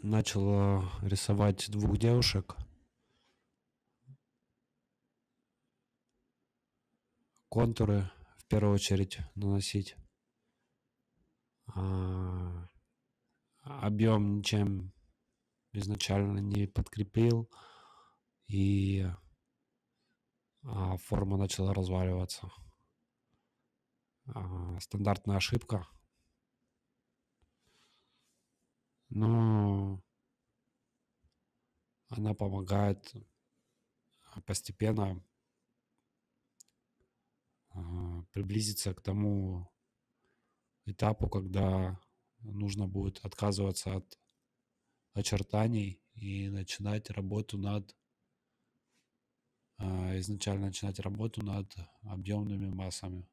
начал рисовать двух девушек. Контуры в первую очередь наносить. Объем ничем изначально не подкрепил, и форма начала разваливаться. Стандартная ошибка. Но она помогает постепенно приблизиться к тому этапу, когда нужно будет отказываться от очертаний и начинать работу изначально начинать работу над объемными массами.